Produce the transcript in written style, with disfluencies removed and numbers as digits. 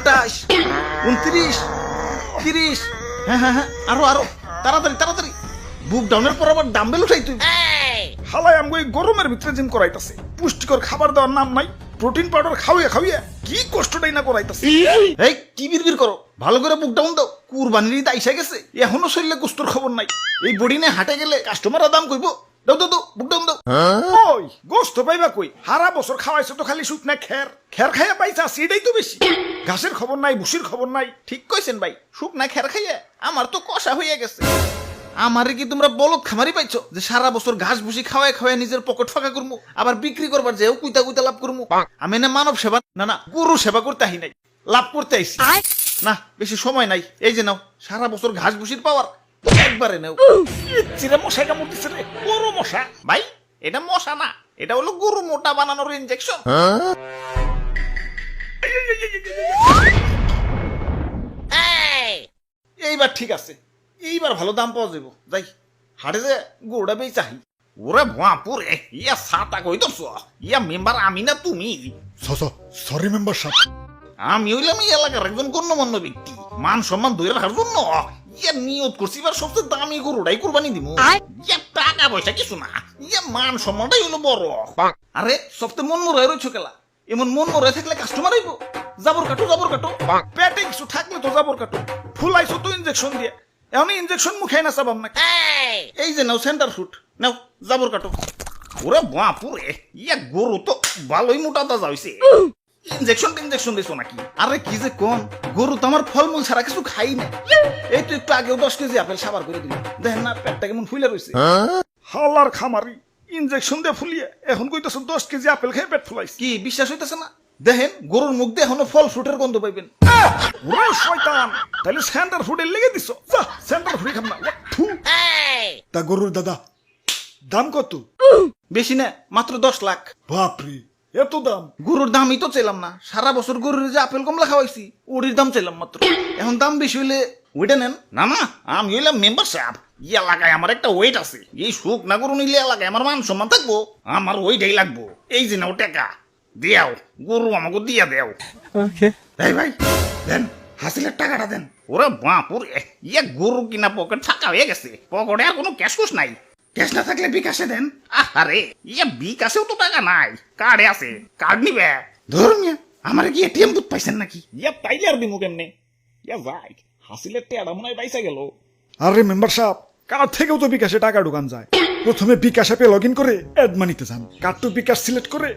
28, 29, 30। হ্যাঁ হ্যাঁ হ্যাঁ, আরো আরো, তাড়াতাড়ি তাড়াতাড়ি। বুক ডাউনের পর আবার ডাম্বেল উঠাই তুই। হালাই আমগো এই গরমের ভিতরে জিম করাইতাছে, পুষ্টিকর খাবার দেওয়ার নাম নাই, প্রোটিন পাউডার খাওয়িয়া খাওয়িয়া কি কষ্টটাই না করাইতাছে। এই কি বিড়বিড় করো, ভালো করে বুক ডাউন দাও। কুরবানির ঈদ আইসা গেছে, এখনো শরীরে গোস্তর খবর নাই। এই বডি নিয়ে হাটে গেলে কাস্টমাররা দাম কইবো। দাও দাও দাও, বুক ডাউন দাও। ওই গোস্ত পাইবা কই? হারা বছর খাওয়াইছো তো খালি শুকনা খের, খের খাইয়া পাইছা সেটাই তো বেশি। ঘাসের খবর নাই, ভুসির খবর নাই। ঠিক কইছেন ভাই, শুকনা খের খাইয়া আমার তো কষা হইয়া গেছে। আমারে কি তোমরা বলদ খামারি পাইছো যে সারা বছর ঘাস ভুসি খাওয়ায় খাওয়ায় নিজের পকেট ফাঁকা করবো, আবার বিক্রি করবার যেও কুইতা কুইতা লাভ করবো? আমি না মানব সেবা না গরু সেবা করতে আহি নাই, লাভ করতে আইছি। না বেশি সময় নাই, এই যে নাও সারা বছর ঘাস ভুসির পাওয়ার একবারে নাও। চিরে মশাই কামড় দিছে রে, বড় মশা। ভাই এটা মশা না, এটা হলো গরু মোটা বানানোর ইনজেকশন। এইবার ঠিক আছে, এইবার ভালো দাম পাওয়া যাবো। যাই হাটে যে গরুটা বেই চাহি। ওরে ভুয়াপুরে, ইয়া সাতা কই তো ইয়া মেম্বার আমি না তুমি? সরি মেম্বার সাহেব। আমি হইলাম এই এলাকার একজন গণ্যমান্য ব্যক্তি, মান সম্মান ধরে রাখার জন্য ইয়া নিয়ত করছি এবার সবচেয়ে দামি গরুটাই কুরবানি দিব। ইয়া টাকা পয়সা কিছু না, ইয়া মান সম্মানটাই হলো বড়। আরে সবচেয়ে মন মরাই রয়েছে খেলা, এমন মন মরাই থাকলে কাস্টমার আইবো। জাবর কাটো জাবর কাটো, পেটে কিছু থাকলে তো জাবর কাটো। ফুলাইছো তো ইনজেকশন দিয়ে, এখন ইনজেকশন মুখে না চাবাম না। এই যে নাও সেন্টার ফুট, নাও জাবর কাটো। ওরে বাপুরে, ইয়া গরু তো ভালোই মোটা তাজা হইছে। ইনজেকশন দিছো নাকি? আরে কি যে কোন, গরু তো আমার ফলমূল ছাড়া কিছু খাই না। এই তো একটু আগেও 10 কেজি আপেল সাবার করে দিল, দেখেন না পেটটা কেমন ফুলে রয়েছে। হালার খামারি, ইনজেকশন দিয়ে ফুলিয়ে এখন কইতেছো 10 কেজি আপেল খেয়ে পেট ফুলাইছি। কি বিশ্বাস হইতেছে না? দেখেন গরুর মুখ দিয়ে এখনো ফল ফ্রুটের গন্ধ পাইবেন। ওরে শয়তান, তাহলে সেন্টার ফুডের লেগে দিছো। যা সেন্টার ফুডই খাম না। থু। তা গরুর দাদা দাম কত? বেশি না, মাত্র 10 লাখ। বাপরে, এত দাম? গরুর দামই তো চাইলাম না, সারা বছর গরুর যে আপেল কমলা খাওয়াইছি ওটির দাম চাইলাম মাত্র। এখন দাম বেশি হইলে ওইটা নেন। না না, আমি হইলাম মেম্বার সাহেব, এই এলাকায় আমার একটা ওয়েট আছে। এই সুখ না গরু নিলে এলাকায় আমার মান সম্মান থাকবো, আমার ওইটাই লাগবো। এই যে নাও টাকা দেও, গরু আমাকে দিয়া দেও। এই ভাই দেন, হাসিলের টাকাটা দেন। ওরে বাপুরে, ইয়া গরু কিনা পকেট ফাঁকা হয়ে গেছে, পকেটে আর কোনো ক্যাশ কুশ নাই। ক্যাশ না থাকলে বিকাশে দেন। আরে ইয়া বিকাশেও তো টাকা নাই, কার্ডে আছে, কার্ড নিবে। ধরুন আমার কি এটিএম বুথ পাইছেন নাকি? ইয়া তাইলে আর দিমু কেমনে? ইয়া ভাই হাসিলের টেয়াটা মনে হয় পাইসা গেল। আরে মেম্বার সাহেব, কার্ড থেকেও তো বিকাশে টাকা ঢুকান যায়। প্রথমে বিকাশ অ্যাপে লগ ইন করে অ্যাড মানিতে যান, কার্ড টু বিকাশ সিলেক্ট করে